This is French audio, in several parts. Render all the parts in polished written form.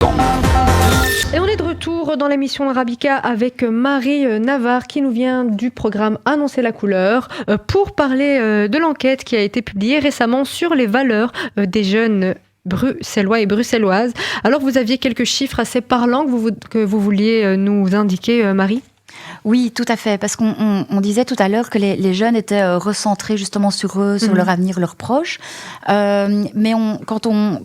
Et on est de retour dans l'émission Arabica avec Marie Navarre qui nous vient du programme Annoncer la couleur pour parler de l'enquête qui a été publiée récemment sur les valeurs des jeunes bruxellois et bruxelloises. Alors vous aviez quelques chiffres assez parlants que vous vouliez nous indiquer, Marie ? Oui, tout à fait, parce qu'on disait tout à l'heure que les jeunes étaient recentrés justement sur eux, sur leur avenir, leurs proches. Mais quand on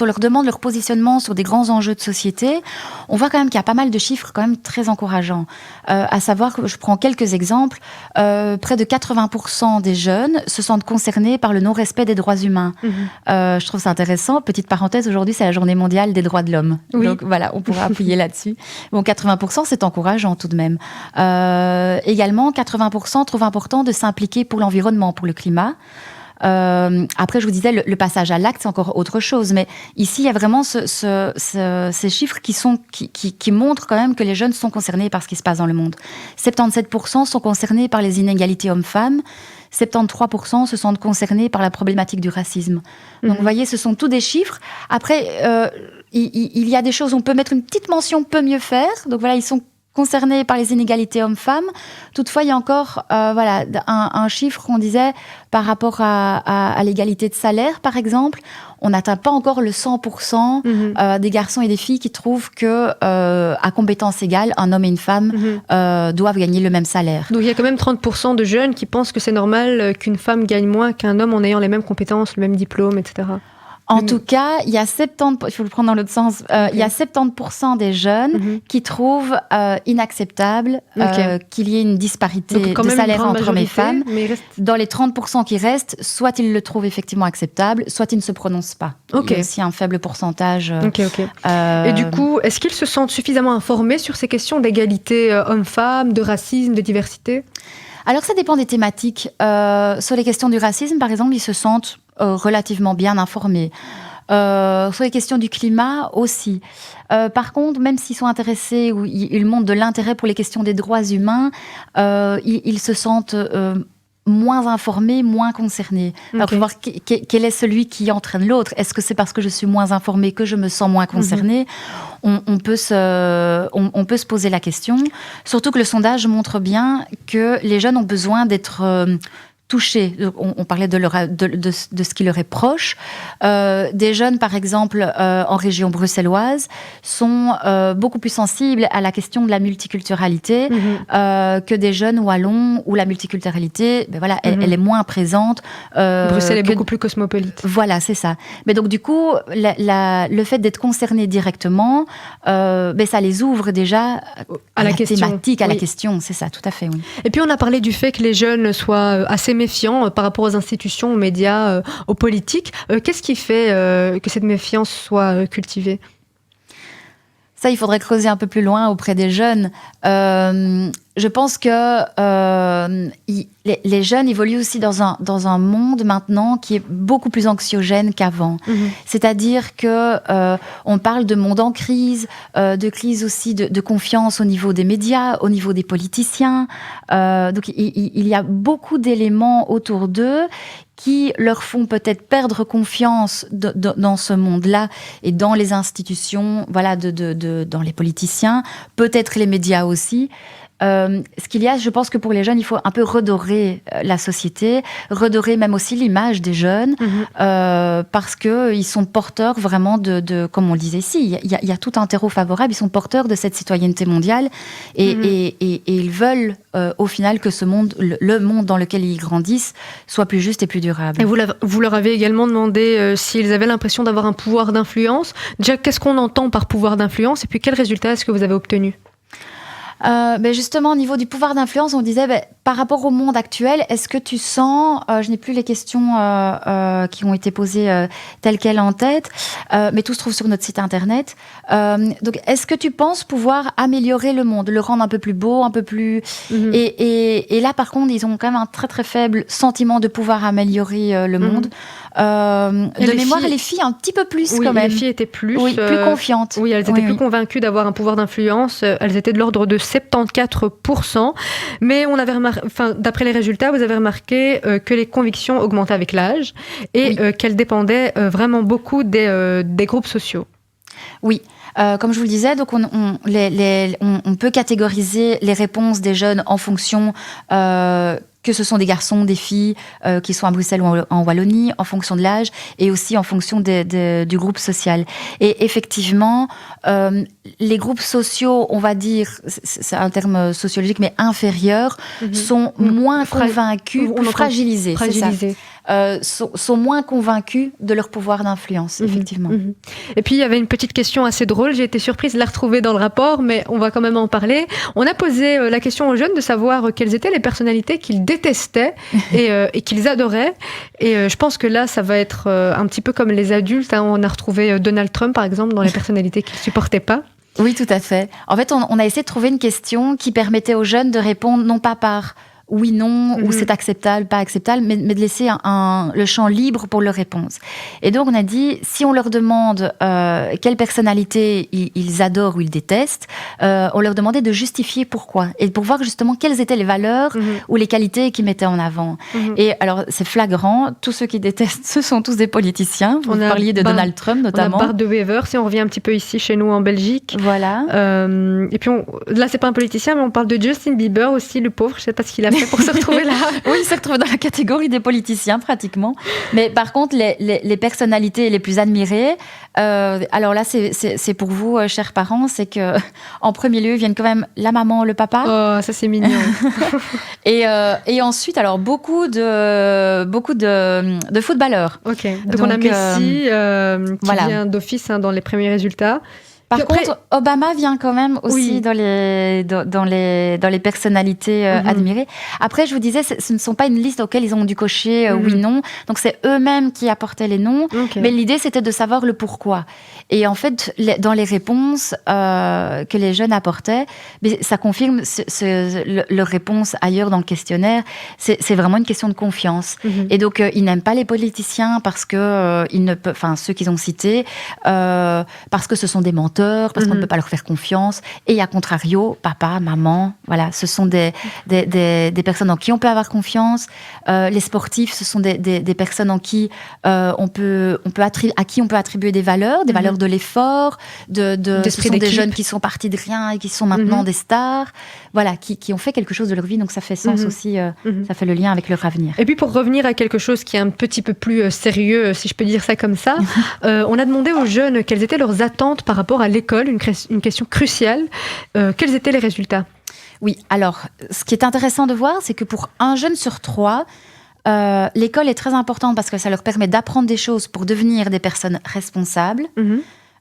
leur demande leur positionnement sur des grands enjeux de société, on voit quand même qu'il y a pas mal de chiffres quand même très encourageants. À savoir que, je prends quelques exemples, près de 80% des jeunes se sentent concernés par le non-respect des droits humains. Je trouve ça intéressant. Petite parenthèse, aujourd'hui c'est la journée mondiale des droits de l'homme. Oui. Donc voilà, on pourra appuyer là-dessus. Bon, 80% c'est encourageant tout de même. Également, 80% trouvent important de s'impliquer pour l'environnement, pour le climat. Après, je vous disais, le passage à l'acte, c'est encore autre chose. Mais ici, il y a vraiment ces chiffres qui montrent quand même que les jeunes sont concernés par ce qui se passe dans le monde. 77% sont concernés par les inégalités hommes-femmes. 73% se sentent concernés par la problématique du racisme. Donc, vous voyez, ce sont tous des chiffres. Après, il y a des choses où on peut mettre une petite mention « peut mieux faire ». Donc, voilà, ils sont concernés par les inégalités hommes-femmes. Toutefois, il y a encore un chiffre qu'on disait par rapport à l'égalité de salaire, par exemple. On n'atteint pas encore le 100% des garçons et des filles qui trouvent que, à compétences égales, un homme et une femme doivent gagner le même salaire. Donc il y a quand même 30% de jeunes qui pensent que c'est normal qu'une femme gagne moins qu'un homme en ayant les mêmes compétences, le même diplôme, etc. En tout cas, il y a 70%, il faut le prendre dans l'autre sens, il y a 70% des jeunes qui trouvent inacceptable qu'il y ait une disparité de salaire entre hommes et femmes. Dans les 30% qui restent, soit ils le trouvent effectivement acceptable, soit ils ne se prononcent pas. Il y a aussi un faible pourcentage. Et du coup, est-ce qu'ils se sentent suffisamment informés sur ces questions d'égalité homme-femme, de racisme, de diversité ? Alors ça dépend des thématiques. Sur les questions du racisme, par exemple, ils se sentent relativement bien informés. Sur les questions du climat aussi. Par contre, même s'ils sont intéressés ou ils montrent de l'intérêt pour les questions des droits humains, ils se sentent moins informés, moins concernés. Alors, il faut voir quel est celui qui entraîne l'autre. Est-ce que c'est parce que je suis moins informée que je me sens moins concernée ? On peut se poser la question. Surtout que le sondage montre bien que les jeunes ont besoin d'être touchés. On parlait de ce qui leur est proche. Des jeunes, par exemple, en région bruxelloise, sont beaucoup plus sensibles à la question de la multiculturalité que des jeunes wallons où la multiculturalité, elle est moins présente. Bruxelles est beaucoup plus cosmopolite. Voilà, c'est ça. Mais donc, du coup, le fait d'être concerné directement, ça les ouvre déjà à la thématique, à la question. C'est ça, tout à fait, oui. Et puis, on a parlé du fait que les jeunes soient assez méfiants par rapport aux institutions, aux médias, aux politiques. Qu'est-ce qui fait que cette méfiance soit cultivée ? Ça, il faudrait creuser un peu plus loin auprès des jeunes. Je pense que les jeunes évoluent aussi dans un monde maintenant qui est beaucoup plus anxiogène qu'avant. C'est-à-dire que on parle de monde en crise, de crise aussi de confiance au niveau des médias, au niveau des politiciens. Donc il y a beaucoup d'éléments autour d'eux qui leur font peut-être perdre confiance dans ce monde-là et dans les institutions, dans les politiciens, peut-être les médias aussi. Ce qu'il y a, je pense que pour les jeunes, il faut un peu redorer la société, redorer même aussi l'image des jeunes, parce qu'ils sont porteurs vraiment comme on le disait ici, il y a tout un terreau favorable, ils sont porteurs de cette citoyenneté mondiale et ils veulent au final que ce monde, le monde dans lequel ils grandissent, soit plus juste et plus durable. Et vous leur avez également demandé s'ils avaient l'impression d'avoir un pouvoir d'influence. Déjà, qu'est-ce qu'on entend par pouvoir d'influence et puis quels résultats est-ce que vous avez obtenus ? Justement, au niveau du pouvoir d'influence, on disait, par rapport au monde actuel, est-ce que tu sens, je n'ai plus les questions qui ont été posées telles quelles en tête, mais tout se trouve sur notre site internet. Donc, est-ce que tu penses pouvoir améliorer le monde, le rendre un peu plus beau, un peu plus... Et là, par contre, ils ont quand même un très très faible sentiment de pouvoir améliorer le monde. De mémoire, les filles un petit peu plus quand même. Les filles étaient plus confiantes. Oui, elles étaient plus convaincues d'avoir un pouvoir d'influence. Elles étaient de l'ordre de 74%. Mais on avait d'après les résultats, vous avez remarqué que les convictions augmentaient avec l'âge et qu'elles dépendaient vraiment beaucoup des groupes sociaux. Oui, comme je vous le disais, donc on peut catégoriser les réponses des jeunes en fonction que ce sont des garçons, des filles qui sont à Bruxelles ou en Wallonie, en fonction de l'âge et aussi en fonction du groupe social. Et effectivement, les groupes sociaux, on va dire, c'est un terme sociologique, mais inférieurs, sont moins convaincus, plus fragilisés. Sont moins convaincus de leur pouvoir d'influence, effectivement. Et puis, il y avait une petite question assez drôle. J'ai été surprise de la retrouver dans le rapport, mais on va quand même en parler. On a posé la question aux jeunes de savoir quelles étaient les personnalités qu'ils détestaient et qu'ils adoraient. Et je pense que là, ça va être un petit peu comme les adultes. On a retrouvé Donald Trump, par exemple, dans les personnalités qu'ils ne supportaient pas. Oui, tout à fait. En fait, on a essayé de trouver une question qui permettait aux jeunes de répondre non pas par oui, non, ou c'est acceptable, pas acceptable, mais de laisser le champ libre pour leur réponse. Et donc, on a dit, si on leur demande quelle personnalité ils adorent ou ils détestent, on leur demandait de justifier pourquoi, et pour voir justement quelles étaient les valeurs ou les qualités qu'ils mettaient en avant. Et alors, c'est flagrant, tous ceux qui détestent, ce sont tous des politiciens. Vous parliez de Donald Trump, notamment. On a Bart de Wever, si on revient un petit peu ici, chez nous, en Belgique. Voilà. Et puis, là, c'est pas un politicien, mais on parle de Justin Bieber aussi, le pauvre, je sais pas ce qu'il a fait pour se retrouver là. Oui, il se retrouve dans la catégorie des politiciens, pratiquement. Mais par contre, les personnalités les plus admirées, alors là, c'est pour vous, chers parents, c'est que en premier lieu viennent quand même la maman, le papa. Oh, ça c'est mignon. et ensuite, alors beaucoup de footballeurs. Ok. Donc on a Messi qui vient d'office dans les premiers résultats. Par contre, Obama vient quand même aussi dans les personnalités admirées. Après, je vous disais, ce ne sont pas une liste auxquelles ils ont dû cocher oui, non. Donc, c'est eux-mêmes qui apportaient les noms. Okay. Mais l'idée, c'était de savoir le pourquoi. Et en fait, dans les réponses que les jeunes apportaient, ça confirme leur réponse ailleurs dans le questionnaire. C'est vraiment une question de confiance. Et donc, ils n'aiment pas les politiciens parce que ils ne peuvent, enfin, ceux qu'ils ont cités, parce que ce sont des menteurs, parce qu'on ne peut pas leur faire confiance. Et à contrario, papa, maman, voilà, ce sont des personnes en qui on peut avoir confiance. Les sportifs, ce sont des personnes en qui à qui on peut attribuer des valeurs de l'effort, ce sont des jeunes qui sont partis de rien et qui sont maintenant des stars, voilà, qui ont fait quelque chose de leur vie. Donc ça fait sens aussi, ça fait le lien avec leur avenir. Et puis pour revenir à quelque chose qui est un petit peu plus sérieux, si je peux dire ça comme ça, on a demandé aux jeunes quelles étaient leurs attentes par rapport à l'école, une question cruciale. Quels étaient les résultats ? Oui, alors, ce qui est intéressant de voir, c'est que pour un jeune sur 3, l'école est très importante parce que ça leur permet d'apprendre des choses pour devenir des personnes responsables.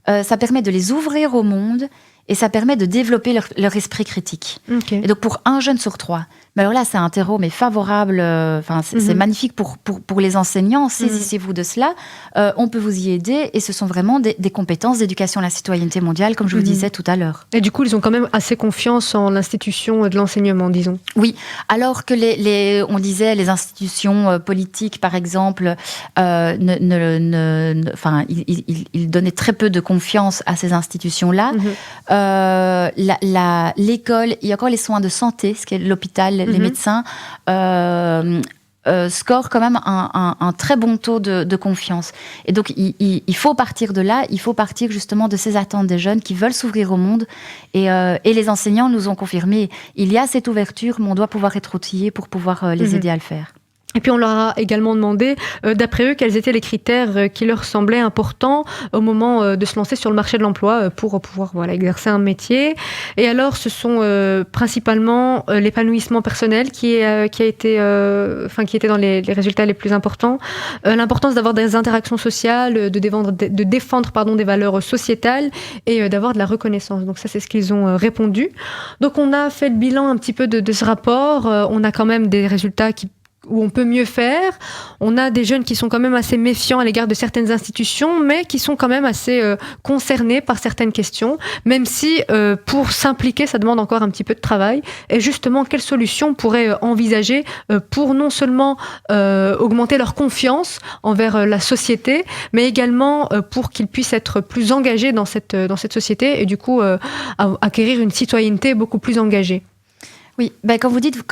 Ça permet de les ouvrir au monde et ça permet de développer leur esprit critique. Okay. Et donc, pour un jeune sur 3, mais alors là, c'est un terreau mais favorable, c'est magnifique pour les enseignants, saisissez-vous de cela, on peut vous y aider et ce sont vraiment des compétences d'éducation à la citoyenneté mondiale, comme je vous disais tout à l'heure. Et du coup, ils ont quand même assez confiance en l'institution de l'enseignement, disons. Oui, alors que on disait les institutions politiques, par exemple, ils donnaient très peu de confiance à ces institutions-là. L'école, il y a encore les soins de santé, ce qui est l'hôpital, les médecins, scorent quand même un très bon taux de confiance. Et donc, il faut partir de là, il faut partir justement de ces attentes des jeunes qui veulent s'ouvrir au monde. Et les enseignants nous ont confirmé, il y a cette ouverture, mais on doit pouvoir être outillés pour pouvoir les aider à le faire. Et puis on leur a également demandé, d'après eux, quels étaient les critères qui leur semblaient importants au moment de se lancer sur le marché de l'emploi pour pouvoir exercer un métier. Et alors, ce sont principalement l'épanouissement personnel qui était dans les résultats les plus importants, l'importance d'avoir des interactions sociales, de défendre des valeurs sociétales et d'avoir de la reconnaissance. Donc ça, c'est ce qu'ils ont répondu. Donc on a fait le bilan un petit peu de ce rapport. On a quand même des résultats où on peut mieux faire. On a des jeunes qui sont quand même assez méfiants à l'égard de certaines institutions, mais qui sont quand même assez concernés par certaines questions, même si pour s'impliquer, ça demande encore un petit peu de travail. Et justement, quelles solutions on pourrait envisager pour non seulement augmenter leur confiance envers la société, mais également pour qu'ils puissent être plus engagés dans cette société et du coup acquérir une citoyenneté beaucoup plus engagée. Oui, quand vous dites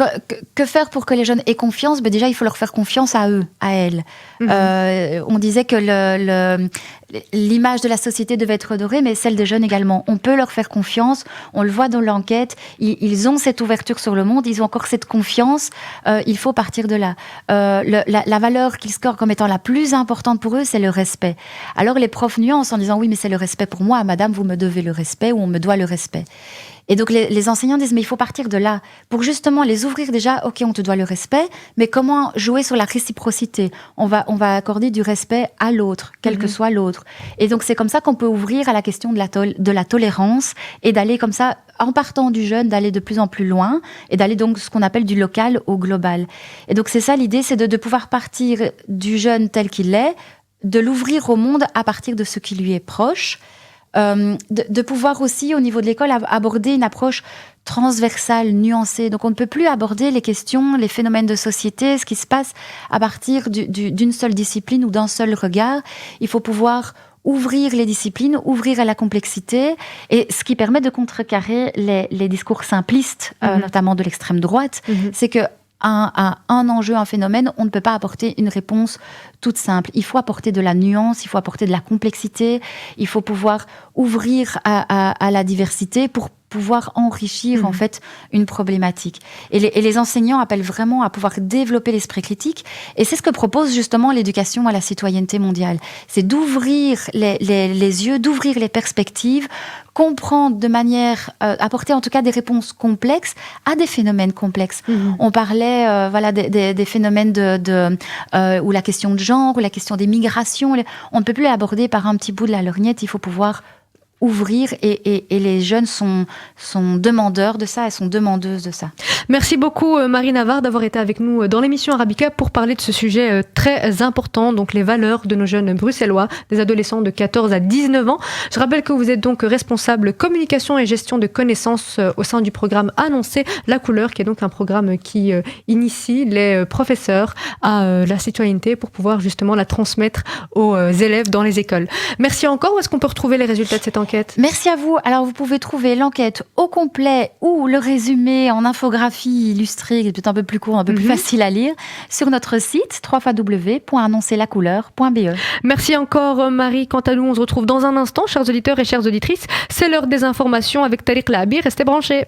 que faire pour que les jeunes aient confiance, déjà il faut leur faire confiance à eux, à elles. On disait que l'image de la société devait être redorée, mais celle des jeunes également. On peut leur faire confiance, on le voit dans l'enquête, ils ont cette ouverture sur le monde, ils ont encore cette confiance, il faut partir de là. La valeur qu'ils scorent comme étant la plus importante pour eux, c'est le respect. Alors les profs nuancent en disant oui, mais c'est le respect pour moi, madame, vous me devez le respect ou on me doit le respect. Et donc les enseignants disent mais il faut partir de là pour justement les ouvrir déjà. Ok, on te doit le respect, mais comment jouer sur la réciprocité? On va accorder du respect à l'autre, quel que soit l'autre. Et donc c'est comme ça qu'on peut ouvrir à la question de la tolérance et d'aller comme ça, en partant du jeune, d'aller de plus en plus loin et d'aller donc ce qu'on appelle du local au global. Et donc c'est ça l'idée, c'est de pouvoir partir du jeune tel qu'il est, de l'ouvrir au monde à partir de ce qui lui est proche. De pouvoir aussi, au niveau de l'école, aborder une approche transversale, nuancée. Donc, on ne peut plus aborder les questions, les phénomènes de société, ce qui se passe à partir d'une seule discipline ou d'un seul regard. Il faut pouvoir ouvrir les disciplines, ouvrir à la complexité, et ce qui permet de contrecarrer les discours simplistes, notamment de l'extrême droite, c'est que à un enjeu, un phénomène, on ne peut pas apporter une réponse toute simple. Il faut apporter de la nuance, il faut apporter de la complexité, il faut pouvoir ouvrir à la diversité pour pouvoir enrichir en fait une problématique. Et les enseignants appellent vraiment à pouvoir développer l'esprit critique, et c'est ce que propose justement l'éducation à la citoyenneté mondiale. C'est d'ouvrir les yeux, d'ouvrir les perspectives, comprendre de manière, apporter en tout cas des réponses complexes à des phénomènes complexes. On parlait des phénomènes ou la question de genre, ou la question des migrations. On ne peut plus l'aborder par un petit bout de la lorgnette, il faut pouvoir ouvrir, et les jeunes sont demandeurs de ça, elles sont demandeuses de ça. Merci beaucoup Marie Navarre d'avoir été avec nous dans l'émission Arabica pour parler de ce sujet très important, donc les valeurs de nos jeunes bruxellois, des adolescents de 14 à 19 ans. Je rappelle que vous êtes donc responsable communication et gestion de connaissances au sein du programme Annoncer la couleur, qui est donc un programme qui initie les professeurs à la citoyenneté pour pouvoir justement la transmettre aux élèves dans les écoles. Merci encore. Où est-ce qu'on peut retrouver les résultats de cette enquête ? Merci à vous. Alors, vous pouvez trouver l'enquête au complet ou le résumé en infographie illustrée, qui est peut-être un peu plus court, un peu plus facile à lire, sur notre site www.annoncerlacouleur.be. Merci encore Marie. Quant à nous, on se retrouve dans un instant, chers auditeurs et chères auditrices. C'est l'heure des informations avec Tariq Lahabi. Restez branchés.